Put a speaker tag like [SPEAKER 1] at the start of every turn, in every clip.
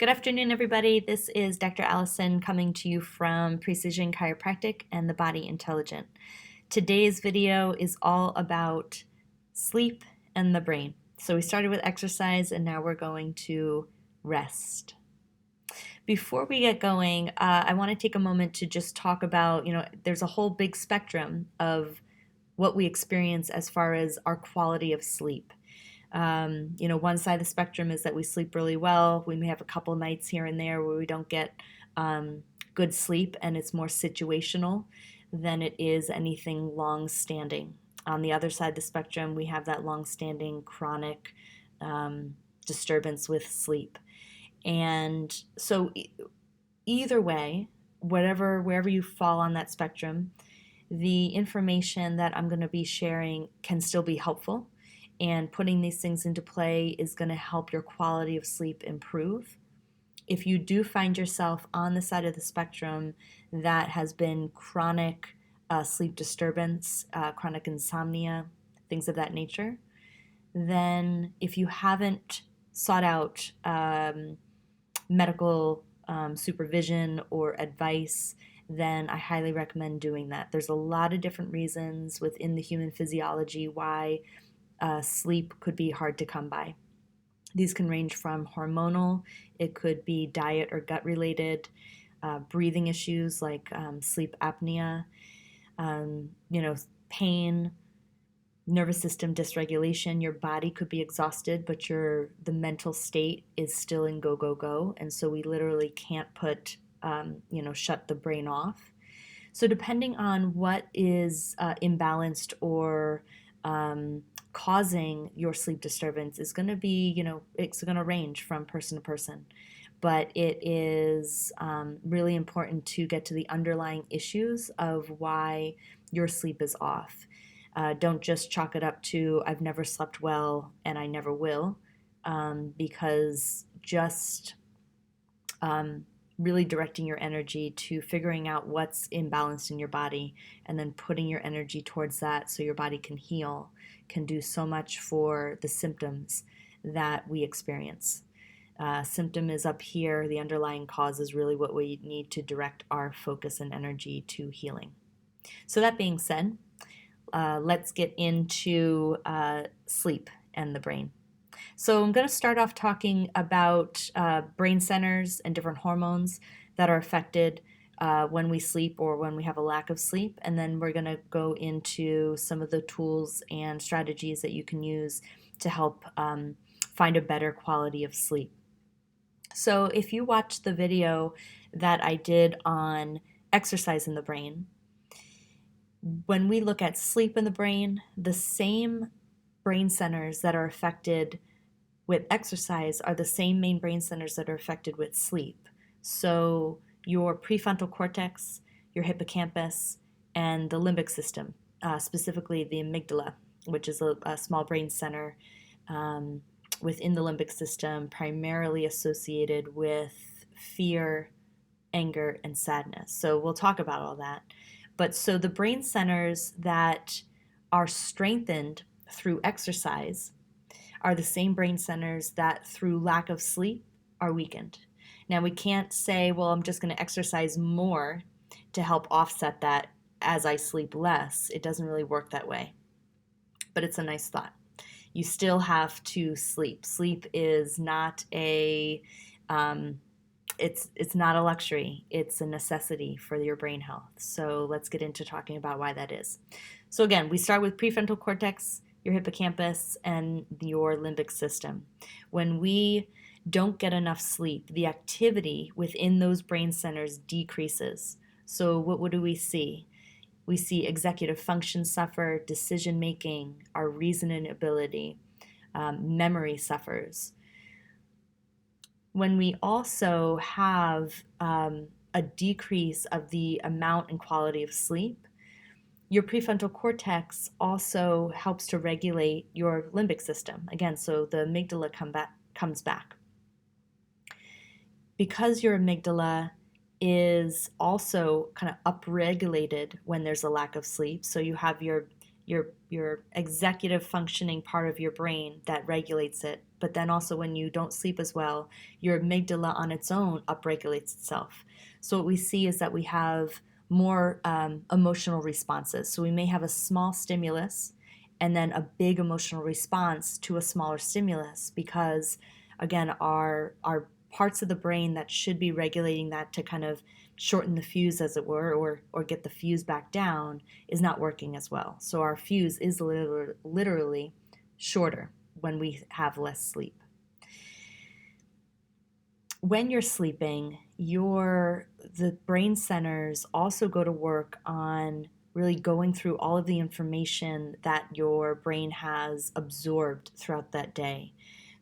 [SPEAKER 1] Good afternoon, everybody. This is Dr. Allison coming to you from Precision Chiropractic and the Body Intelligent. Today's video is all about sleep and the brain. So we started with exercise and now we're going to rest. Before we get going, I want to take a moment to just talk about, there's a whole big spectrum of what we experience as far as our quality of sleep. One side of the spectrum is that we sleep really well. We may have a couple nights here and there where we don't get good sleep, and it's more situational than it is anything long-standing. On the other side of the spectrum, we have that long-standing chronic disturbance with sleep. And so either way, wherever you fall on that spectrum, the information that I'm going to be sharing can still be helpful. And putting these things into play is going to help your quality of sleep improve. If you do find yourself on the side of the spectrum that has been chronic sleep disturbance, chronic insomnia, things of that nature, then if you haven't sought out medical supervision or advice, then I highly recommend doing that. There's a lot of different reasons within the human physiology why sleep could be hard to come by. These can range from hormonal, it could be diet or gut related, breathing issues like sleep apnea, pain, nervous system dysregulation. Your body could be exhausted, but the mental state is still in go, go, go. And so we literally can't shut the brain off. So depending on what is imbalanced or causing your sleep disturbance is going to be, it's going to range from person to person. But it is really important to get to the underlying issues of why your sleep is off. Don't just chalk it up to, I've never slept well and I never will, because just really directing your energy to figuring out what's imbalanced in your body and then putting your energy towards that so your body can heal can do so much for the symptoms that we experience. Symptom is up here. The underlying cause is really what we need to direct our focus and energy to healing. So that being said, let's get into sleep and the brain. So I'm going to start off talking about brain centers and different hormones that are affected when we sleep or when we have a lack of sleep. And then we're going to go into some of the tools and strategies that you can use to help find a better quality of sleep. So if you watch the video that I did on exercise in the brain, when we look at sleep in the brain, the same brain centers that are affected with exercise are the same main brain centers that are affected with sleep. So your prefrontal cortex, your hippocampus, and the limbic system, specifically the amygdala, which is a small brain center within the limbic system, primarily associated with fear, anger, and sadness. So we'll talk about all that. But so the brain centers that are strengthened through exercise are the same brain centers that through lack of sleep are weakened. Now we can't say, well, I'm just going to exercise more to help offset that as I sleep less. It doesn't really work that way, but it's a nice thought. You still have to sleep. Sleep is not it's not a luxury. It's a necessity for your brain health. So let's get into talking about why that is. So again, we start with prefrontal cortex, your hippocampus, and your limbic system. When we don't get enough sleep, the activity within those brain centers decreases. So what do we see? We see executive function suffer, decision making, our reasoning ability, memory suffers. When we also have a decrease of the amount and quality of sleep, your prefrontal cortex also helps to regulate your limbic system. Again, so the amygdala comes back. Because your amygdala is also kind of upregulated when there's a lack of sleep, so you have your your executive functioning part of your brain that regulates it. But then also when you don't sleep as well, your amygdala on its own upregulates itself. So what we see is that we have more emotional responses. So we may have a small stimulus and then a big emotional response to a smaller stimulus because, again, our parts of the brain that should be regulating that to kind of shorten the fuse, as it were, or get the fuse back down, is not working as well. So our fuse is literally shorter when we have less sleep. When you're sleeping, the brain centers also go to work on really going through all of the information that your brain has absorbed throughout that day.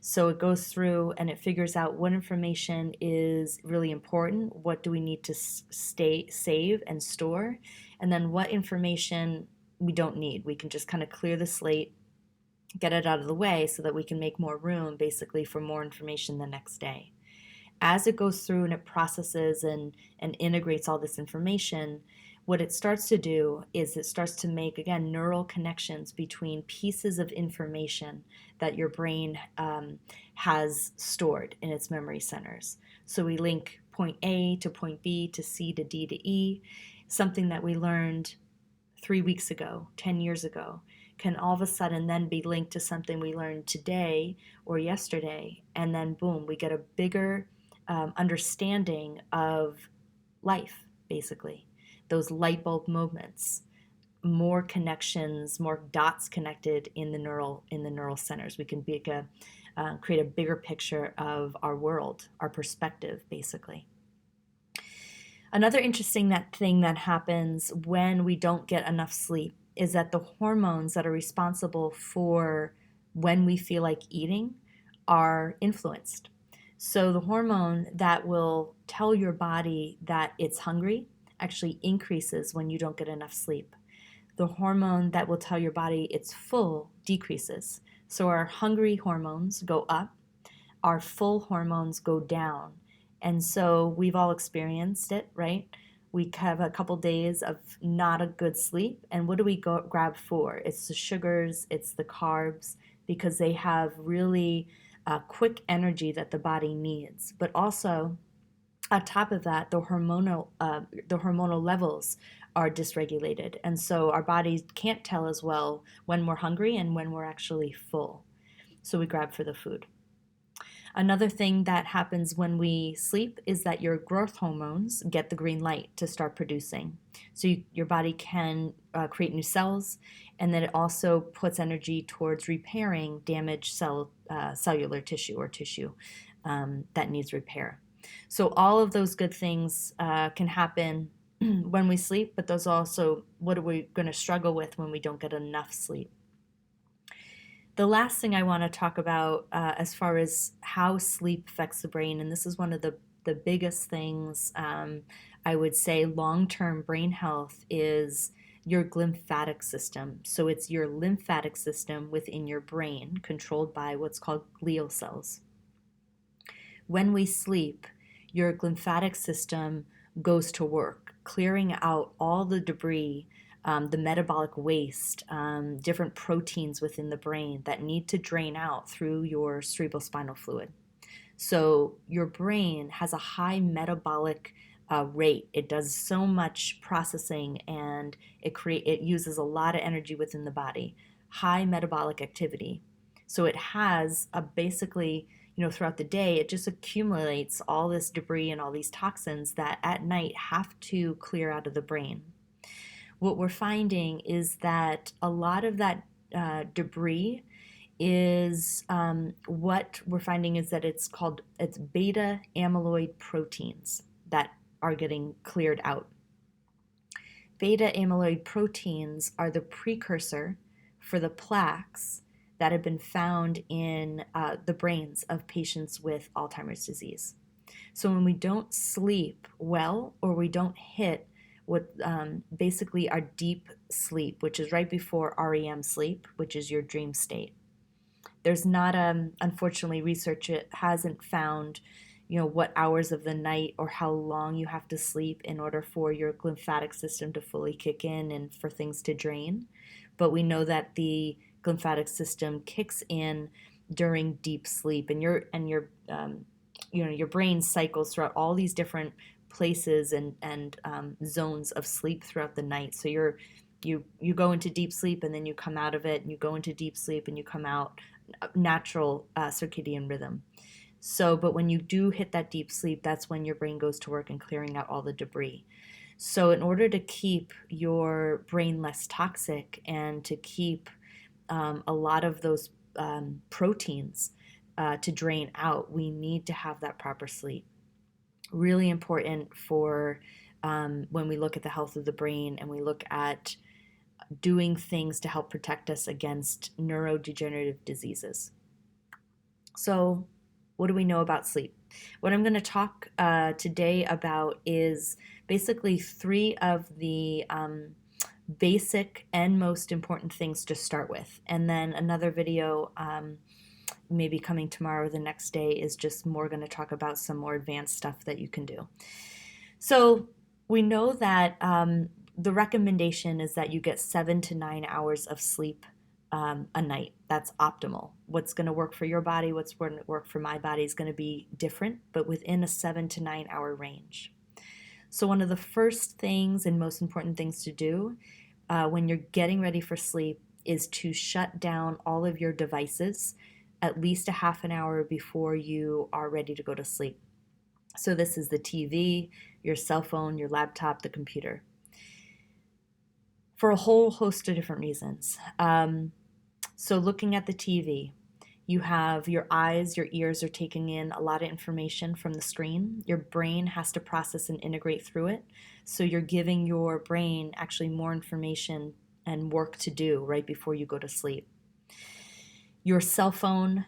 [SPEAKER 1] So it goes through and it figures out what information is really important, what do we need to save and store, and then what information we don't need. We can just kind of clear the slate, get it out of the way so that we can make more room basically for more information the next day. As it goes through and it processes and integrates all this information, what it starts to do is it starts to make, again, neural connections between pieces of information that your brain has stored in its memory centers. So we link point A to point B to C to D to E. Something that we learned 3 weeks ago, 10 years ago, can all of a sudden then be linked to something we learned today or yesterday. And then boom, we get a bigger understanding of life, basically. Those light bulb moments, more connections, more dots connected in the neural centers. We can create a bigger picture of our world, our perspective, basically. Another interesting thing that happens when we don't get enough sleep is that the hormones that are responsible for when we feel like eating are influenced. So the hormone that will tell your body that it's hungry actually increases when you don't get enough sleep. The hormone that will tell your body it's full decreases. So our hungry hormones go up, our full hormones go down. And so we've all experienced it, right? We have a couple days of not a good sleep, and what do we grab for? It's the sugars, it's the carbs, because they have really quick energy that the body needs. But also, on top of that, the hormonal levels are dysregulated, and so our bodies can't tell as well when we're hungry and when we're actually full. So we grab for the food. Another thing that happens when we sleep is that your growth hormones get the green light to start producing. So your body can create new cells, and then it also puts energy towards repairing damaged cellular tissue or tissue that needs repair. So all of those good things can happen when we sleep, but those also, what are we going to struggle with when we don't get enough sleep? The last thing I want to talk about as far as how sleep affects the brain, and this is one of the biggest things I would say long-term brain health, is your lymphatic system. So it's your lymphatic system within your brain controlled by what's called glial cells. When we sleep, your lymphatic system goes to work, clearing out all the debris, the metabolic waste, different proteins within the brain that need to drain out through your cerebrospinal fluid. So your brain has a high metabolic rate. It does so much processing, and it uses a lot of energy within the body. High metabolic activity. So it has basically, throughout the day, it just accumulates all this debris and all these toxins that at night have to clear out of the brain. What we're finding is that a lot of that debris is what we're finding is that it's beta amyloid proteins that are getting cleared out. Beta amyloid proteins are the precursor for the plaques that have been found in the brains of patients with Alzheimer's disease. So when we don't sleep well, or we don't hit what basically our deep sleep, which is right before REM sleep, which is your dream state. There's not, unfortunately, research hasn't found, what hours of the night or how long you have to sleep in order for your lymphatic system to fully kick in and for things to drain. but we know that the lymphatic system kicks in during deep sleep, and your brain cycles throughout all these different places and zones of sleep throughout the night. So you go into deep sleep and then you come out of it, and you go into deep sleep and you come out. Natural circadian rhythm. So, but when you do hit that deep sleep, that's when your brain goes to work and clearing out all the debris. So, in order to keep your brain less toxic and to keep a lot of those proteins to drain out, we need to have that proper sleep. Really important for when we look at the health of the brain and we look at doing things to help protect us against neurodegenerative diseases. So, what do we know about sleep? What I'm going to talk today about is basically 3 of the basic and most important things to start with. And then another video, maybe coming tomorrow or the next day, is just more going to talk about some more advanced stuff that you can do. So we know that the recommendation is that you get 7 to 9 hours of sleep a night. That's optimal. What's going to work for your body, what's going to work for my body is going to be different, but within a 7 to 9 hour range. So one of the first things and most important things to do when you're getting ready for sleep is to shut down all of your devices at least a half an hour before you are ready to go to sleep. So this is the TV, your cell phone, your laptop, the computer, for a whole host of different reasons. So looking at the TV, you have your eyes, your ears are taking in a lot of information from the screen. Your brain has to process and integrate through it. So you're giving your brain actually more information and work to do right before you go to sleep. Your cell phone,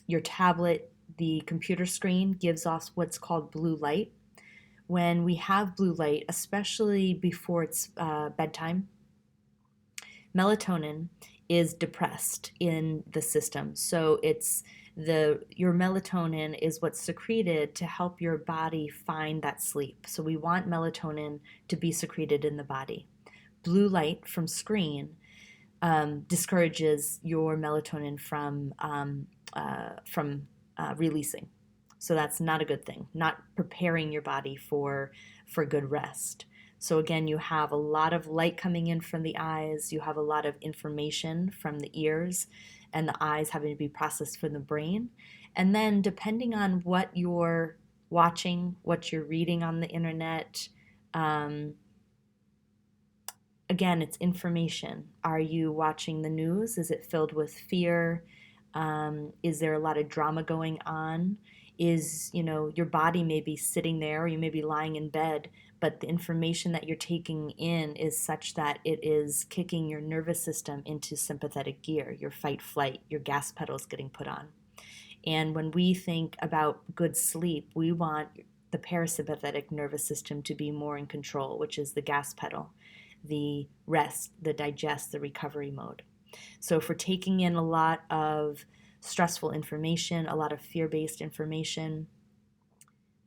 [SPEAKER 1] your tablet, the computer screen gives off what's called blue light. When we have blue light, especially before it's bedtime, melatonin is depressed in the system. So your melatonin is what's secreted to help your body find that sleep. So we want melatonin to be secreted in the body. Blue light from screen discourages your melatonin from releasing. So that's not a good thing, not preparing your body for good rest. So again, you have a lot of light coming in from the eyes, you have a lot of information from the ears, and the eyes having to be processed from the brain. And then depending on what you're watching, what you're reading on the internet, again, it's information. Are you watching the news? Is it filled with fear? Is there a lot of drama going on? Your body may be sitting there, or you may be lying in bed, but the information that you're taking in is such that it is kicking your nervous system into sympathetic gear, your fight flight, your gas pedals getting put on. And when we think about good sleep, we want the parasympathetic nervous system to be more in control, which is the gas pedal, the rest, the digest, the recovery mode. So if we're taking in a lot of stressful information, a lot of fear-based information,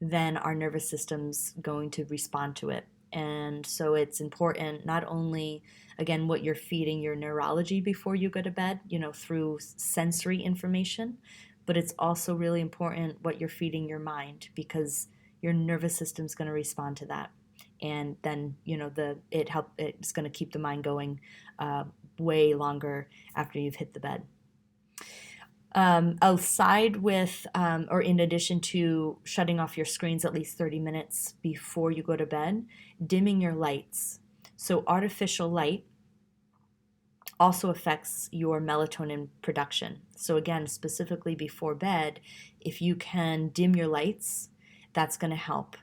[SPEAKER 1] then our nervous system's going to respond to it. And so it's important not only, again, what you're feeding your neurology before you go to bed, through sensory information, but it's also really important what you're feeding your mind, because your nervous system's going to respond to that. And then, it's going to keep the mind going way longer after you've hit the bed. Aside with, or in addition to shutting off your screens at least 30 minutes before you go to bed, dimming your lights. So artificial light also affects your melatonin production. So again, specifically before bed, if you can dim your lights, that's going to help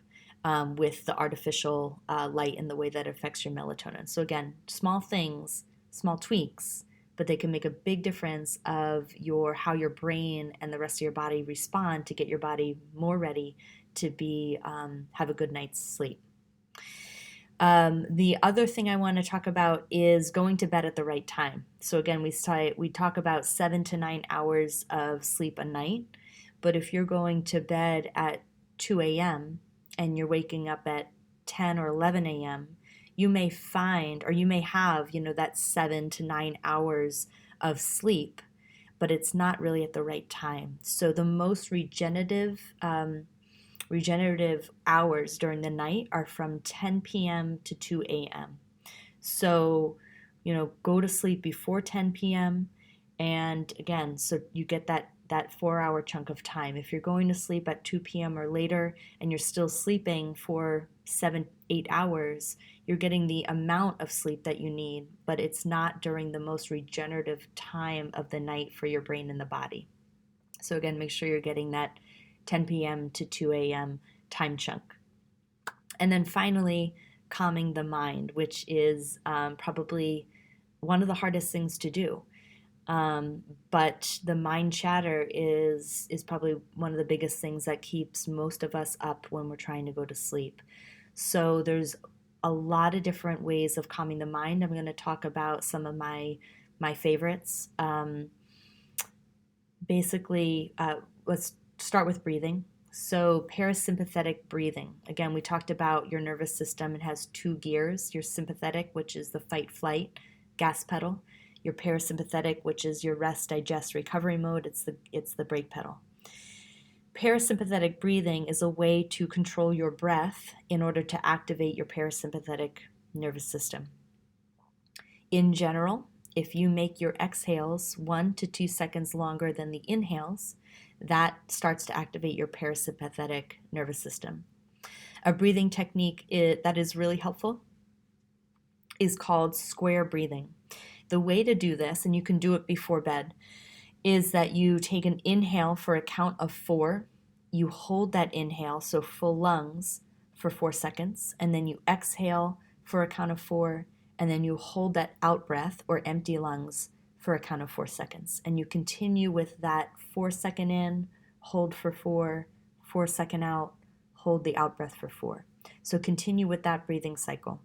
[SPEAKER 1] with the artificial light and the way that it affects your melatonin. So again, small things, small tweaks, but they can make a big difference of how your brain and the rest of your body respond to get your body more ready to have a good night's sleep. The other thing I want to talk about is going to bed at the right time. So again, we talk about 7 to 9 hours of sleep a night, but if you're going to bed at 2 a.m. and you're waking up at 10 or 11 a.m., you may find, or you may have, that 7 to 9 hours of sleep, but it's not really at the right time. So the most regenerative hours during the night are from 10 p.m. to 2 a.m. So, go to sleep before 10 p.m. And again, so you get that 4 hour chunk of time. If you're going to sleep at 2 p.m. or later and you're still sleeping for 7, 8 hours, you're getting the amount of sleep that you need, but it's not during the most regenerative time of the night for your brain and the body. So again, make sure you're getting that 10 p.m. to 2 a.m. time chunk. And then finally, calming the mind, which is probably one of the hardest things to do. But the mind chatter is probably one of the biggest things that keeps most of us up when we're trying to go to sleep. So there's a lot of different ways of calming the mind. I'm going to talk about some of my favorites. Basically, let's start with breathing. So parasympathetic breathing. Again, we talked about your nervous system. It has 2 gears. Your sympathetic, which is the fight flight gas pedal. Your parasympathetic, which is your rest, digest, recovery mode. It's the brake pedal. Parasympathetic breathing is a way to control your breath in order to activate your parasympathetic nervous system. In general, if you make your exhales 1 to 2 seconds longer than the inhales, that starts to activate your parasympathetic nervous system. A breathing technique that is really helpful is called square breathing. The way to do this, and you can do it before bed, is that you take an inhale for a count of 4. You hold that inhale, so full lungs, for 4 seconds, and then you exhale for a count of 4, and then you hold that out breath or empty lungs for a count of 4 seconds. And you continue with that 4-second in, hold for 4, 4-second out, hold the out breath for 4. So continue with that breathing cycle.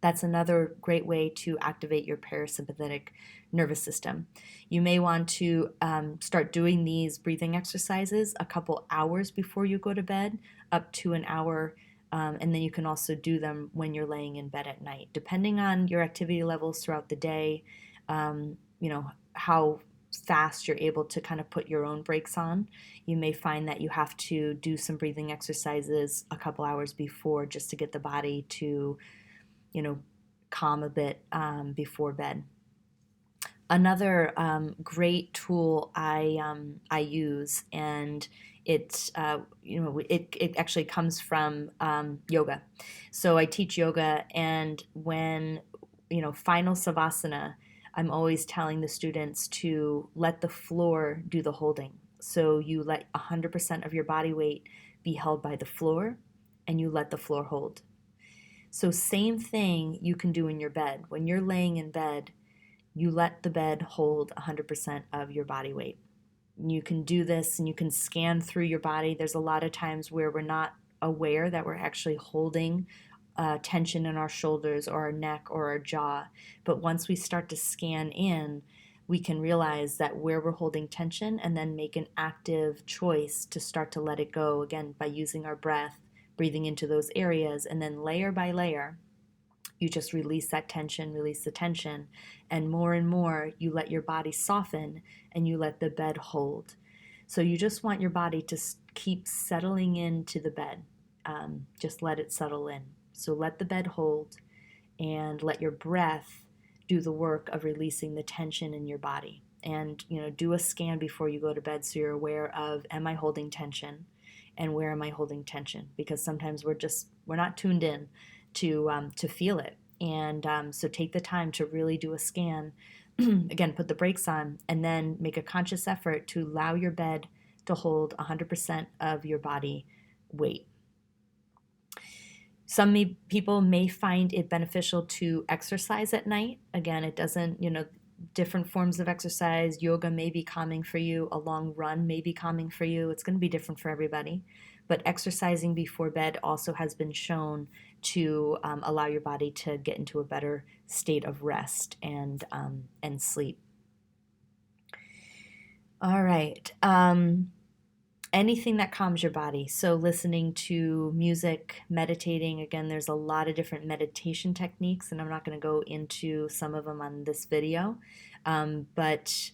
[SPEAKER 1] That's another great way to activate your parasympathetic nervous system. You may want to start doing these breathing exercises a couple hours before you go to bed, up to an hour, and then you can also do them when you're laying in bed at night. Depending on your activity levels throughout the day, how fast you're able to kind of put your own brakes on, you may find that you have to do some breathing exercises a couple hours before just to get the body to calm a bit before bed. Another great tool I use, and it actually comes from yoga. So I teach yoga, and when final savasana, I'm always telling the students to let the floor do the holding. So you let 100% of your body weight be held by the floor, and you let the floor hold. So same thing you can do in your bed. When you're laying in bed, you let the bed hold 100% of your body weight. You can do this and you can scan through your body. There's a lot of times where we're not aware that we're actually holding tension in our shoulders or our neck or our jaw. But once we start to scan in, we can realize that where we're holding tension and then make an active choice to start to let it go, again, by using our breath, breathing into those areas, and then layer by layer, you just release that tension, release the tension, and more you let your body soften and you let the bed hold. So you just want your body to keep settling into the bed. Just let it settle in. So let the bed hold and let your breath do the work of releasing the tension in your body. And do a scan before you go to bed so you're aware of, am I holding tension? And where am I holding tension? Because sometimes we're not tuned in to feel it. And so take the time to really do a scan. Again, put the brakes on, and then make a conscious effort to allow your bed to hold 100% of your body weight. Some people may find it beneficial to exercise at night. Again, it doesn't, different forms of exercise. Yoga may be calming for you. A long run may be calming for you. It's going to be different for everybody. But exercising before bed also has been shown to allow your body to get into a better state of rest and sleep. All right. And anything that calms your body. So, listening to music, meditating. Again, there's a lot of different meditation techniques, and I'm not going to go into some of them on this video. But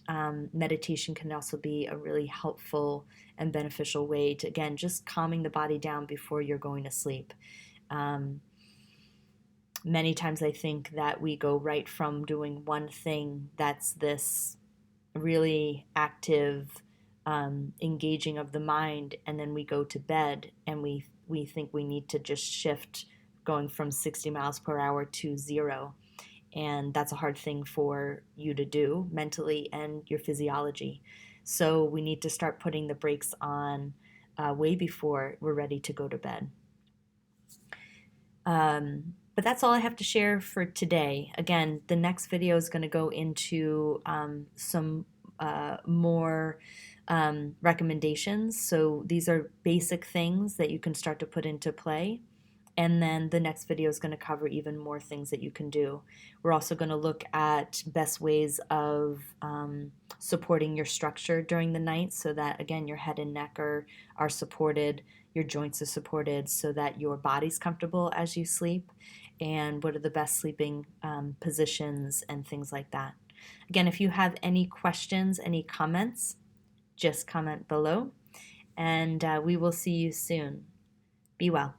[SPEAKER 1] meditation can also be a really helpful and beneficial way to, again, just calming the body down before you're going to sleep. Um, Many times I think that we go right from doing one thing that's this really active, engaging of the mind, and then we go to bed and we think we need to just shift going from 60 miles per hour to zero. And that's a hard thing for you to do mentally and your physiology. So we need to start putting the brakes on way before we're ready to go to bed. But that's all I have to share for today. Again, the next video is going to go into some more recommendations. So these are basic things that you can start to put into play. And then the next video is going to cover even more things that you can do. We're also going to look at best ways of supporting your structure during the night so that, again, your head and neck are supported, your joints are supported so that your body's comfortable as you sleep, and what are the best sleeping positions and things like that. Again, if you have any questions, any comments, just comment below, and we will see you soon. Be well.